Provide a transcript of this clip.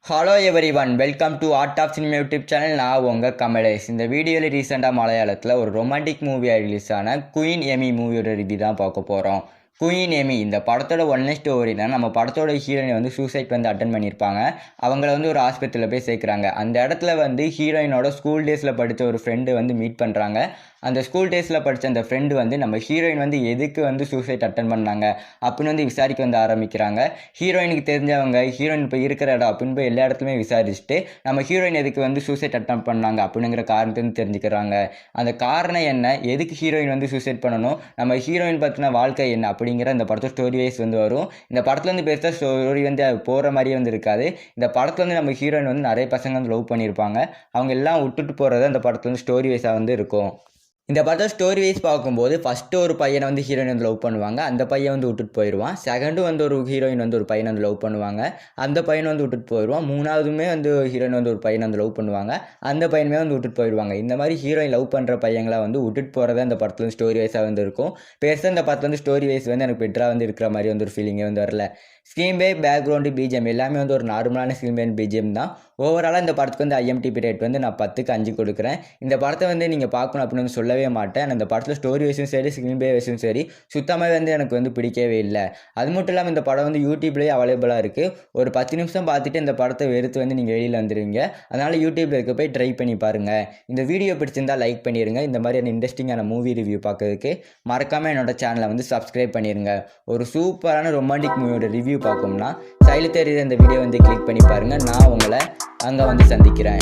Hello everyone, welcome to Art of Cinema YouTube channel. நான் உங்கள் கமலேஷ். இந்த வீடியோவில் ரீசெண்டாக மலையாளத்தில் ஒரு ரொமான்டிக் மூவியாக ரிலீஸ் ஆன குயின் எமி மூவியோட ரிவ்யூ தான் பார்க்க போகிறோம். குயின் எமி இந்த படத்தோட ஒன்லைன் ஸ்டோரி தான். நம்ம படத்தோட ஹீரோயின் வந்து சூசைட் வந்து அட்டன் பண்ணியிருப்பாங்க. அவங்கள வந்து ஒரு ஆஸ்பத்திரியில் போய் சேர்க்குறாங்க. அந்த இடத்துல வந்து ஹீரோயினோட ஸ்கூல் டேஸில் படித்த ஒரு ஃப்ரெண்டு வந்து மீட் பண்ணுறாங்க. அந்த ஸ்கூல் டேஸில் படித்த அந்த ஃப்ரெண்டு வந்து நம்ம ஹீரோயின் வந்து எதுக்கு வந்து சூசைட் அட்டன் பண்ணாங்க அப்படின்னு வந்து விசாரிக்க வந்து ஆரம்பிக்கிறாங்க. ஹீரோயினுக்கு தெரிஞ்சவங்க ஹீரோயின் இப்போ இருக்கிற இடம் அப்படின்னு போய் எல்லா இடத்துலையுமே விசாரிச்சுட்டு நம்ம ஹீரோயின் எதுக்கு வந்து சூசைட் அட்டன் பண்ணாங்க அப்படிங்கிற காரணத்தை வந்து தெரிஞ்சுக்கிறாங்க. அந்த காரணம் என்ன, எதுக்கு ஹீரோயின் வந்து சூசைட் பண்ணணும், நம்ம ஹீரோயின் பற்றின வாழ்க்கை என்ன அப்படிங்கிற இந்த படத்தோட ஸ்டோரி வைஸ் வந்து வரும். இந்த படத்தில் வந்து பெருசாக ஸ்டோரி வந்து போகிற மாதிரியே வந்து இருக்காது. இந்த படத்தில் வந்து நம்ம ஹீரோயின் வந்து நிறைய பசங்க வந்து லவ் பண்ணியிருப்பாங்க. அவங்க எல்லாம் விட்டுட்டு போகிறது அந்த படத்தில் வந்து ஸ்டோரி வைஸாக வந்து இருக்கும். இந்த படத்தை ஸ்டோரி வைஸ் பார்க்கும்போது ஃபஸ்ட்டு ஒரு பையனை வந்து ஹீரோயின் வந்து லவ் பண்ணுவாங்க. அந்த பையன் வந்து விட்டுட்டு போயிடுவான். செகண்டு வந்து ஒரு ஹீரோயின் வந்து ஒரு பையனை வந்து லவ் பண்ணுவாங்க. அந்த பையனை வந்து விட்டுட்டு போயிடுவான். மூணாவதுமே வந்து ஹீரோயின் வந்து ஒரு பையனை வந்து லவ் பண்ணுவாங்க. அந்த பையனுமே வந்து விட்டுட்டு போயிடுவாங்க. இந்த மாதிரி ஹீரோயின் லவ் பண்ணுற பையங்களை வந்து விட்டுட்டு போகிறத அந்த படத்தில் வந்து ஸ்டோரி வைஸாக வந்து இருக்கும். பெருசாக இந்த படத்தில் வந்து ஸ்டோரி வைஸ் வந்து எனக்கு பெட்டராக வந்து இருக்கிற மாதிரி வந்து ஒரு ஃபீலிங்கே வந்து வரல. ஸ்க்ரீன் பே, பேக்ரவுண்டு, பிஜிஎம் எல்லாமே வந்து ஒரு நார்மலான ஸ்க்ரீன் பே பிஜிஎம் தான். ஓவராலாக இந்த படத்துக்கு வந்து IMDb ரேட் வந்து நான் 10க்கு 5 கொடுக்குறேன். இந்த படத்தை வந்து நீங்கள் பார்க்கணும் அப்படின்னு வந்து சொல்லவே மாட்டேன். அந்த படத்தில் ஸ்டோரி வைஸும் சரி, ஸ்க்ரீன் பே வைஸும் சரி சுத்தமாக வந்து எனக்கு வந்து பிடிக்கவே இல்லை. அது மட்டும் இல்லாமல் இந்த படம் வந்து யூடியூப்லேயே அவைலபிளாக இருக்குது. ஒரு 10 நிமிஷம் பார்த்துட்டு இந்த படத்தை வெறுத்து வந்து நீங்கள் வெளியில் வந்துடுவீங்க. அதனால் யூடியூப்பில் இருக்க போய் ட்ரை பண்ணி பாருங்கள். இந்த வீடியோ பிடிச்சிருந்தால் லைக் பண்ணிடுங்க. இந்த மாதிரியான இன்ட்ரெஸ்டிங்கான மூவி ரிவ்யூ பார்க்கறதுக்கு மறக்காமல் என்னோட சேனலை வந்து சப்ஸ்கிரைப் பண்ணிடுங்க. ஒரு சூப்பரான ரொமான்டிக் மூவியோட ரிவ்யூ பார்க்கணும்னா சைடில் தெரியுற இந்த வீடியோ வந்து கிளிக் பண்ணி பாருங்கள். நான் உங்களை அங்கே வந்து சந்திக்கிறேன்.